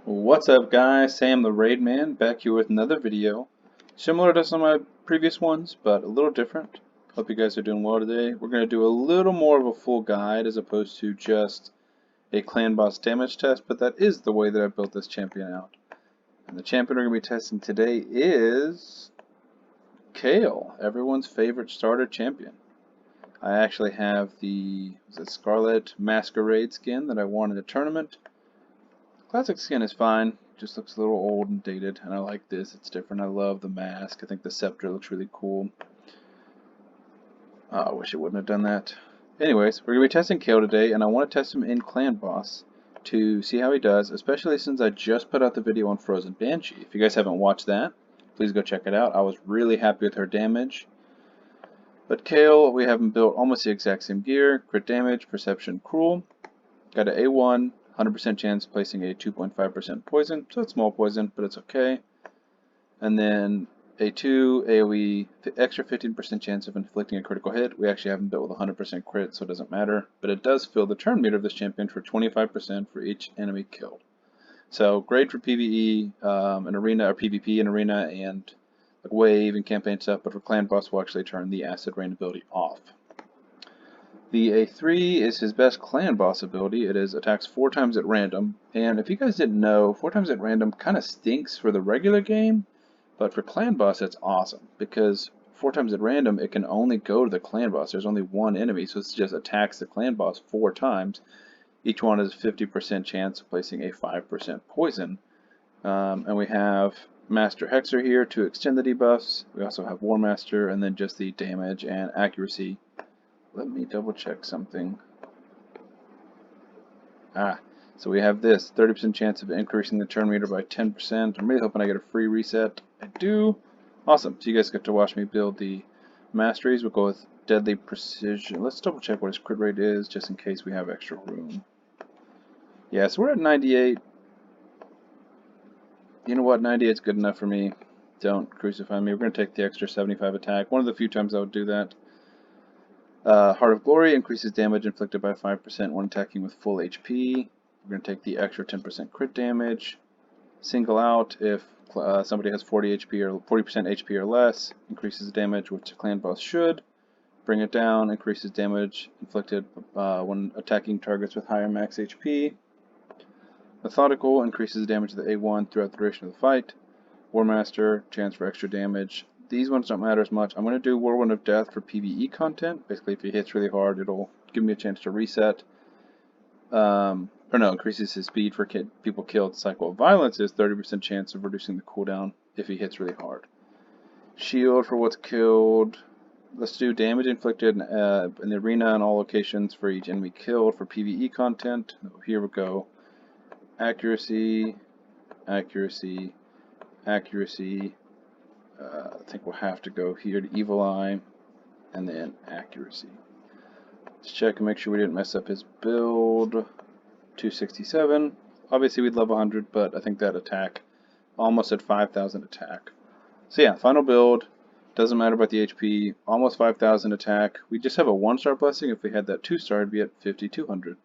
What's up guys, Sam the Raid Man back here with another video. Similar to some of my previous ones, but a little different. Hope you guys are doing well today. We're going to do a little more of a full guide as opposed to just a clan boss damage test, but that is the way that I built this champion out. And the champion we're going to be testing today is Kael, everyone's favorite starter champion. I actually have the Scarlet Masquerade skin that I won in the tournament. Classic skin is fine, just looks a little old and dated, and I like this, it's different. I love the mask, I think the scepter looks really cool. I wish it wouldn't have done that. Anyways, we're going to be testing Kael today, and I want to test him in Clan Boss to see how he does, especially since I just put out the video on Frozen Banshee. If you guys haven't watched that, please go check it out. I was really happy with her damage. But Kael, we have him built almost the exact same gear, crit damage, perception, cruel. Got an A1, 100% chance placing a 2.5% poison, so it's small poison, but it's okay. And then A2, AoE, extra 15% chance of inflicting a critical hit. We actually have him built with 100% crit, so it doesn't matter. But it does fill the turn meter of this champion for 25% for each enemy killed. So great for PvE, an arena, or PvP in arena, and like wave and campaign stuff. But for clan boss, we'll actually turn the acid rain ability off. The A3 is his best clan boss ability. It is attacks 4 times at random, and if you guys didn't know, 4 times at random kind of stinks for the regular game, but for clan boss it's awesome, because 4 times at random it can only go to the clan boss. There's only one enemy, so it just attacks the clan boss 4 times. Each one is 50% chance of placing a 5% poison. And we have Master Hexer here to extend the debuffs. We also have War Master, and then just the damage and accuracy. Let me double check something. So we have this 30% chance of increasing the turn meter by 10%. I'm really hoping I get a free reset. I do. Awesome. So you guys get to watch me build the Masteries. We'll go with Deadly Precision. Let's double check what his crit rate is, just in case we have extra room. Yeah, so we're at 98. You know what? 98 is good enough for me. Don't crucify me. We're going to take the extra 75 attack. One of the few times I would do that. Heart of Glory increases damage inflicted by 5% when attacking with full HP. We're going to take the extra 10% crit damage. Single out if somebody has 40 HP or 40% HP or less, increases the damage, which the clan boss should. Bring it down, increases damage inflicted when attacking targets with higher max HP. Methodical increases the damage of the A1 throughout the duration of the fight. War Master, chance for extra damage. These ones don't matter as much. I'm going to do Whirlwind of Death for PvE content. Basically, if he hits really hard, it'll give me a chance to reset. Increases his speed for people killed. Cycle of Violence is 30% chance of reducing the cooldown if he hits really hard. Shield for what's killed. Let's do damage inflicted in the arena and all locations for each enemy killed for PvE content. Here we go. Accuracy, accuracy, accuracy. I think we'll have to go here to Evil Eye, and then accuracy. Let's check and make sure we didn't mess up his build. 267. Obviously we'd love 100, but I think that attack, almost at 5,000 attack. So yeah, final build. Doesn't matter about the HP. Almost 5,000 attack. We just have a 1-star blessing. If we had that 2-star, it'd be at 5,200.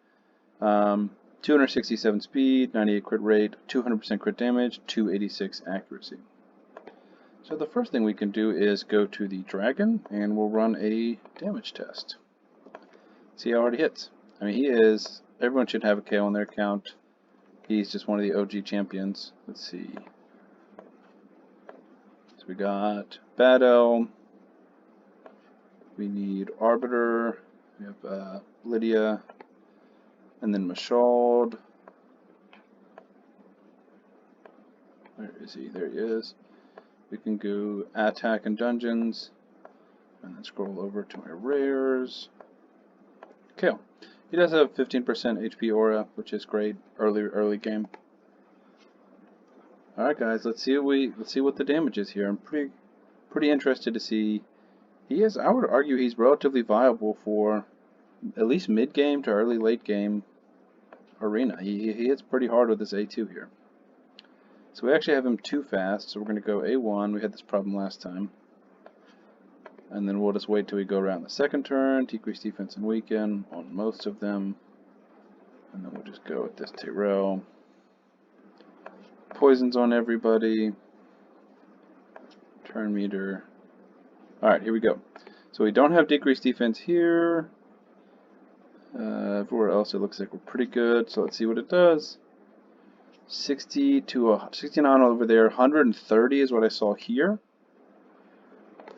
267 speed, 98 crit rate, 200% crit damage, 286 accuracy. So the first thing we can do is go to the dragon, and we'll run a damage test. See how hard he hits. I mean, everyone should have a KO on their account. He's just one of the OG champions. Let's see. So we got Battle. We need Arbiter. We have Lydia. And then Mashald. Where is he? There he is. We can go Attack and Dungeons. And then scroll over to my rares. Okay. He does have 15% HP aura, which is great early game. Alright guys, let's see what the damage is here. I'm pretty interested to see. I would argue he's relatively viable for at least mid game to early late game arena. He hits pretty hard with this A2 here. So we actually have him too fast, so we're going to go A1. We had this problem last time. And then we'll just wait till we go around the second turn, decrease defense and weaken on most of them. And then we'll just go with this Tyrell. Poisons on everybody. Turn meter. Alright, here we go. So we don't have decreased defense here. Everywhere else it looks like we're pretty good. So let's see what it does. 60 to 69 over there. 130 is what I saw here.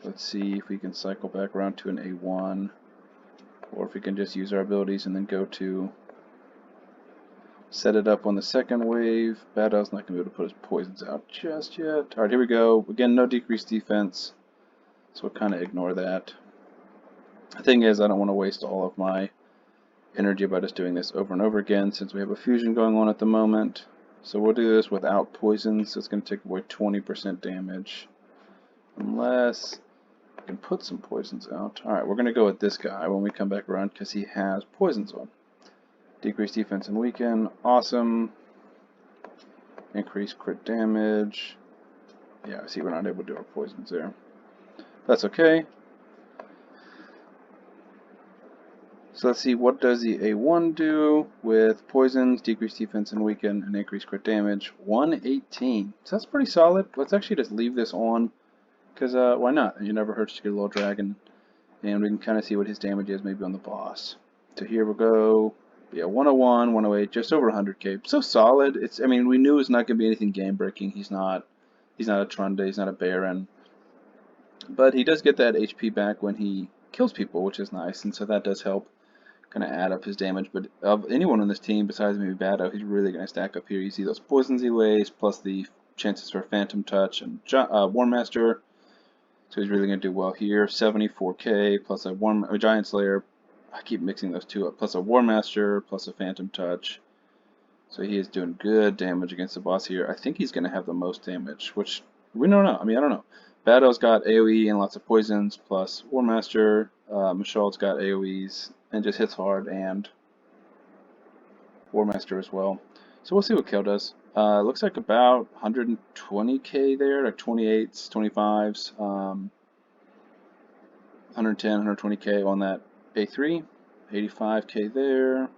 Let's see if we can cycle back around to an A1. Or if we can just use our abilities and then go to set it up on the second wave. Bad Owl's not going to be able to put his poisons out just yet. Alright, here we go. Again, no decreased defense. So we'll kind of ignore that. The thing is, I don't want to waste all of my energy by just doing this over and over again since we have a fusion going on at the moment. So we'll do this without poisons. So it's going to take away 20% damage. Unless I can put some poisons out. Alright, we're going to go with this guy when we come back around because he has poisons on. Decrease defense and weaken. Awesome. Increase crit damage. Yeah, I see we're not able to do our poisons there. That's okay. So let's see, what does the A1 do with poisons, decrease defense and weaken, and increase crit damage? 118. So that's pretty solid. Let's actually just leave this on, because why not? It never hurts to get a little dragon. And we can kind of see what his damage is maybe on the boss. So here we'll go. Yeah, 101, 108, just over 100k. So solid. I mean, we knew it's not going to be anything game-breaking. He's not a Trunda, he's not a Baron. But he does get that HP back when he kills people, which is nice, and so that does help kind of add up his damage. But of anyone on this team besides maybe Bado, he's really going to stack up here. You see those poisons he lays, plus the chances for Phantom Touch and War Master. So he's really going to do well here. 74k plus a Giant Slayer. I keep mixing those two up. Plus a War Master, plus a Phantom Touch. So he is doing good damage against the boss here. I think he's going to have the most damage, which we don't know. I mean, I don't know. Bado's got AoE and lots of poisons, plus War Master. Michelle's got AoEs and just hits hard, and War Master as well. So we'll see what Kael does. Looks like about 120k there, like 28s, 25s, 110, 120k on that A3, 85k there.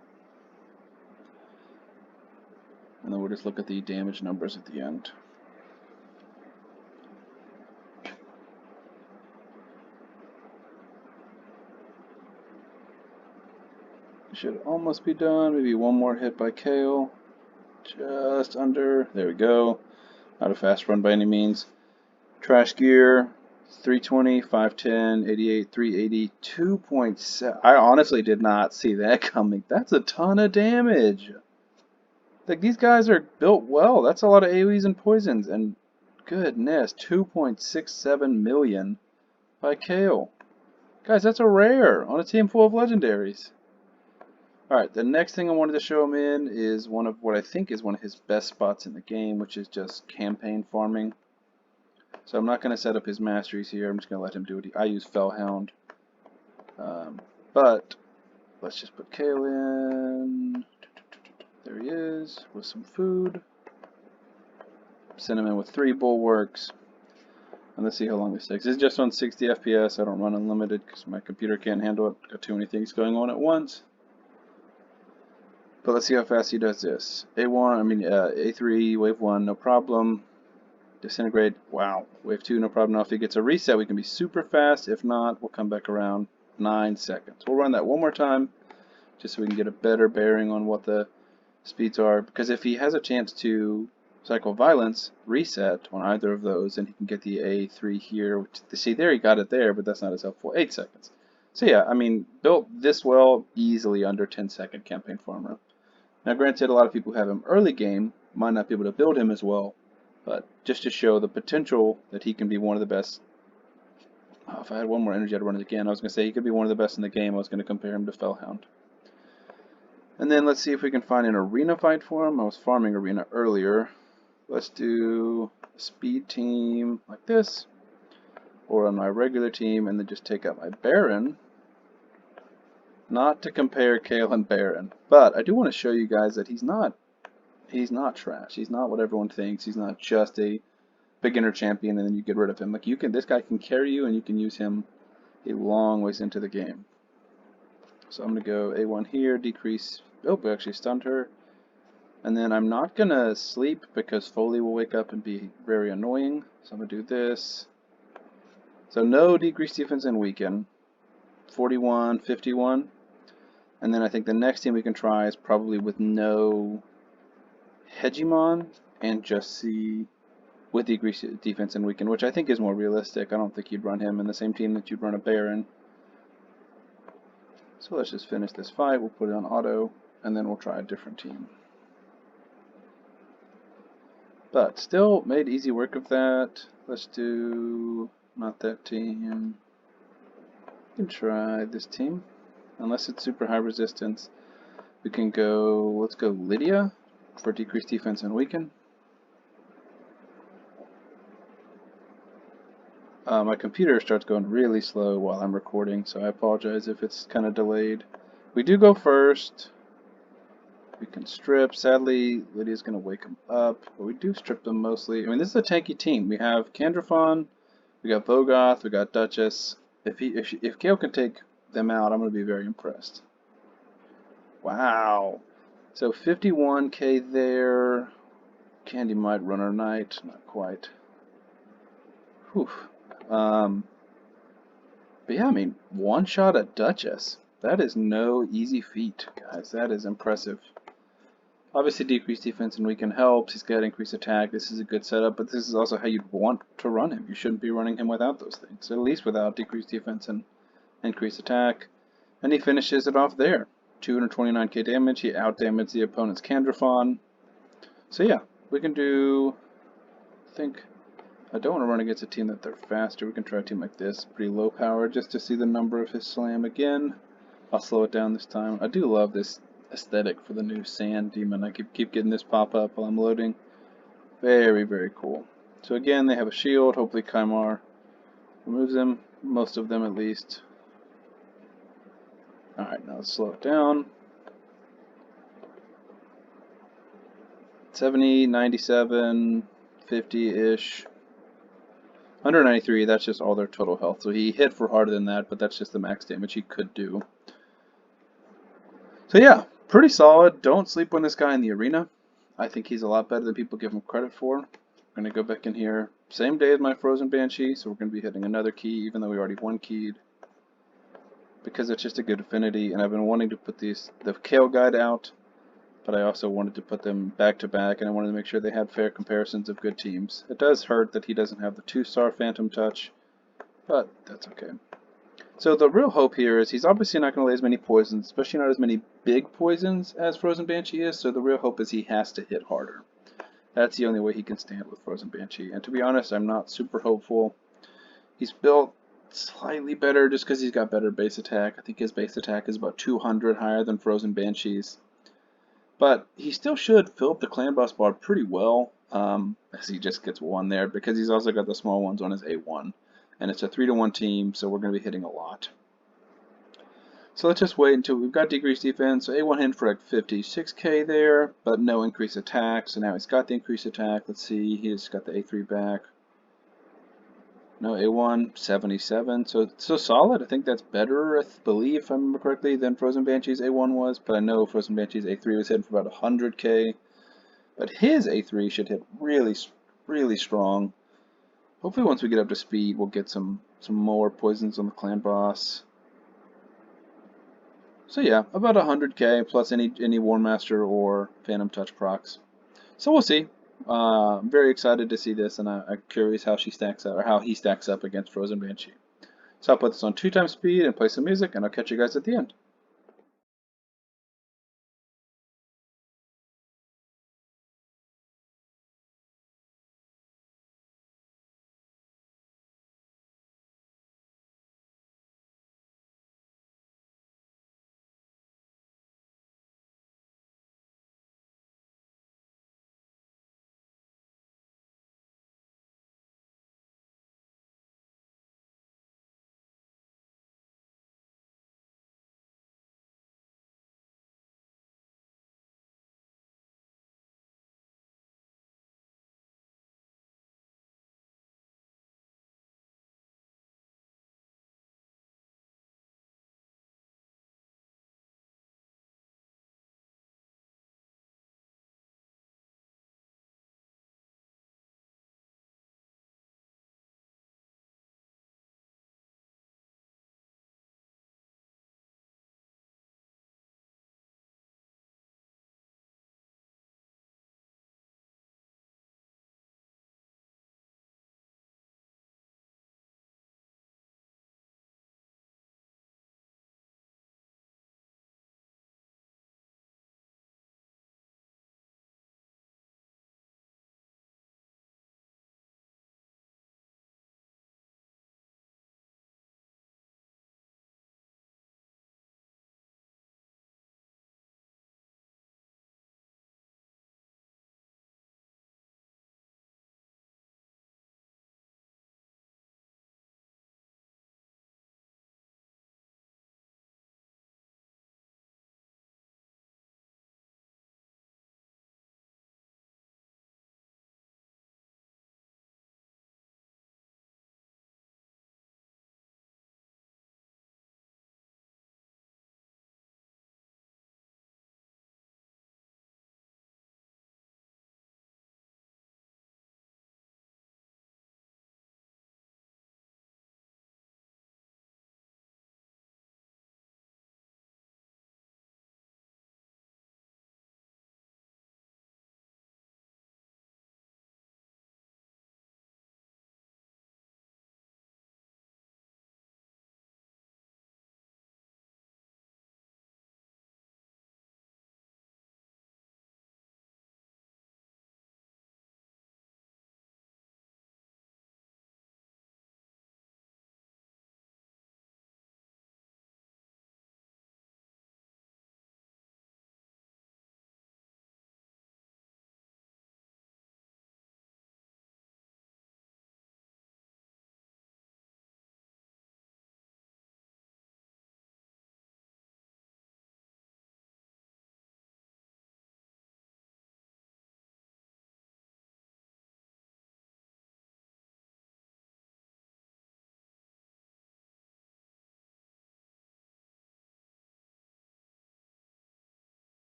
And then we'll just look at the damage numbers at the end. Should almost be done. Maybe one more hit by Kael. Just under. There we go. Not a fast run by any means. Trash gear. 320, 510, 88, 380, 2.7. I honestly did not see that coming. That's a ton of damage. Like, these guys are built well. That's a lot of AoEs and poisons. And goodness, 2.67 million by Kael. Guys, that's a rare on a team full of legendaries. Alright, the next thing I wanted to show him in is one of what I think is one of his best spots in the game, which is just campaign farming. So I'm not going to set up his masteries here. I'm just going to let him do it. I use Fellhound. But let's just put Kael in. There he is with some food. Send him in with 3 bulwarks. And let's see how long this takes. This is just on 60 FPS. I don't run unlimited because my computer can't handle it. Got too many things going on at once. But let's see how fast he does this. A3, wave 1, no problem. Disintegrate, wow. Wave 2, no problem. Now if he gets a reset, we can be super fast. If not, we'll come back around 9 seconds. We'll run that one more time, just so we can get a better bearing on what the speeds are. Because if he has a chance to cycle violence, reset on either of those, then he can get the A3 here. Which, see, there he got it there, but that's not as helpful. 8 seconds. So yeah, I mean, built this well, easily under 10-second campaign farmer. Now granted, a lot of people who have him early game might not be able to build him as well, but just to show the potential that he can be one of the best. Oh, if I had one more energy, I'd run it again. I was going to say he could be one of the best in the game. I was going to compare him to Fellhound. And then let's see if we can find an arena fight for him. I was farming arena earlier. Let's do a speed team like this, or on my regular team, and then just take out my Baron. Not to compare Kael and Baron, but I do want to show you guys that he's not trash. He's not what everyone thinks. He's not just a beginner champion and then you get rid of him. Like, this guy can carry you and you can use him a long ways into the game. So I'm going to go A1 here, decrease. Oh, we actually stunned her. And then I'm not going to sleep because Foley will wake up and be very annoying. So I'm going to do this. So no decreased defense and weaken. 41, 51. And then I think the next team we can try is probably with no hegemon and just see with decreased defense and weaken, which I think is more realistic. I don't think you'd run him in the same team that you'd run a Baron. So let's just finish this fight. We'll put it on auto, and then we'll try a different team. But still made easy work of that. Let's do not that team. We can try this team. Unless it's super high resistance, we can go, let's go Lydia for decreased defense and weaken. My computer starts going really slow while I'm recording, so I apologize if it's kind of delayed. We do go first. We can strip. Sadly, Lydia's going to wake him up, but we do strip them mostly. I mean, this is a tanky team. We have Candrafon, we got Vogoth, we got Duchess. If Kael can take them out, I'm going to be very impressed. Wow. So 51k there. Candy might run our knight. Not quite. Whew. But yeah, I mean, one shot at Duchess. That is no easy feat, guys. That is impressive. Obviously, decreased defense and weaken helps. He's got increased attack. This is a good setup, but this is also how you'd want to run him. You shouldn't be running him without those things, at least without decreased defense and increased attack. And he finishes it off there. 229k damage. He outdamaged the opponent's Candrafon. So yeah, we can do, I think, I don't want to run against a team that they're faster. We can try a team like this, pretty low power, just to see the number of his slam again. I'll slow it down this time. I do love this aesthetic for the new Sand Demon. I keep getting this pop up while I'm loading. Very, very cool. So again, they have a shield. Hopefully Kaimar removes them, most of them at least. Alright, now let's slow it down. 70, 97, 50-ish. 193, that's just all their total health. So he hit for harder than that, but that's just the max damage he could do. So yeah, pretty solid. Don't sleep on this guy in the arena. I think he's a lot better than people give him credit for. I'm going to go back in here. Same day as my Frozen Banshee, so we're going to be hitting another key, even though we already one keyed. Because it's just a good affinity, and I've been wanting to put the Kael guide out, but I also wanted to put them back to back, and I wanted to make sure they had fair comparisons of good teams. It does hurt that he doesn't have the 2-star Phantom Touch, but that's okay. So the real hope here is he's obviously not going to lay as many poisons, especially not as many big poisons as Frozen Banshee is, so the real hope is he has to hit harder. That's the only way he can stand with Frozen Banshee, and to be honest, I'm not super hopeful. He's built slightly better just because he's got better base attack. I think his base attack is about 200 higher than Frozen Banshee's. But he still should fill up the clan boss bar pretty well, as he just gets one there, because he's also got the small ones on his A1. And it's a 3-to-1 team, so we're going to be hitting a lot. So let's just wait until we've got decreased defense. So A1 hit for like 56k there, but no increased attack. So now he's got the increased attack. Let's see, he's got the A3 back. No, A1, 77. So solid. I think that's better, I believe, if I remember correctly, than Frozen Banshee's A1 was. But I know Frozen Banshee's A3 was hitting for about 100k. But his A3 should hit really, really strong. Hopefully once we get up to speed, we'll get some more poisons on the clan boss. So yeah, about 100k plus any War Master or Phantom Touch procs. So we'll see. I'm very excited to see this, and I'm curious how she stacks up, or how he stacks up against Frozen Banshee. So I'll put this on 2x speed and play some music, and I'll catch you guys at the end.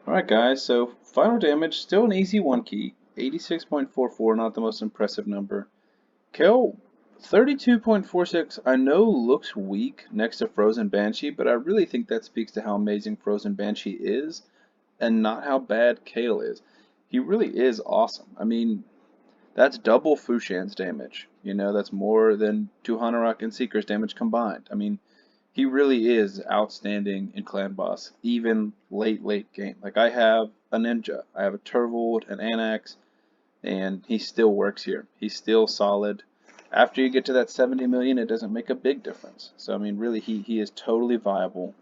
Alright guys, so final damage, still an easy 1 key. 86.44, not the most impressive number. Kael, 32.46, I know looks weak next to Frozen Banshee, but I really think that speaks to how amazing Frozen Banshee is, and not how bad Kael is. He really is awesome. I mean, that's double Fushan's damage. You know, that's more than two Hanorok and Seeker's damage combined. I mean, he really is outstanding in Clan Boss, even late game. Like, I have a Ninja, I have a Turvold, an Anax, and he still works here. He's still solid. After you get to that 70 million, it doesn't make a big difference. So, I mean, really, he is totally viable.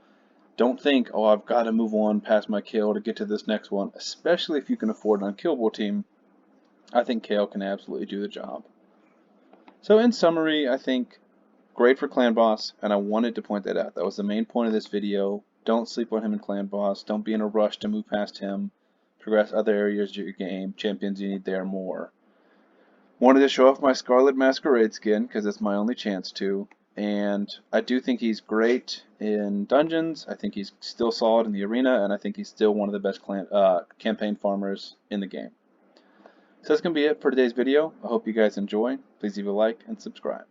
Don't think, oh, I've got to move on past my kill to get to this next one, especially if you can afford an unkillable team. I think Kael can absolutely do the job. So in summary, I think great for Clan Boss, and I wanted to point that out. That was the main point of this video. Don't sleep on him in Clan Boss. Don't be in a rush to move past him. Progress other areas of your game. Champions you need there more. Wanted to show off my Scarlet Masquerade skin, because it's my only chance to. And I do think he's great in dungeons. I think he's still solid in the arena, and I think he's still one of the best campaign farmers in the game. So that's going to be it for today's video. I hope you guys enjoy. Please leave a like and subscribe.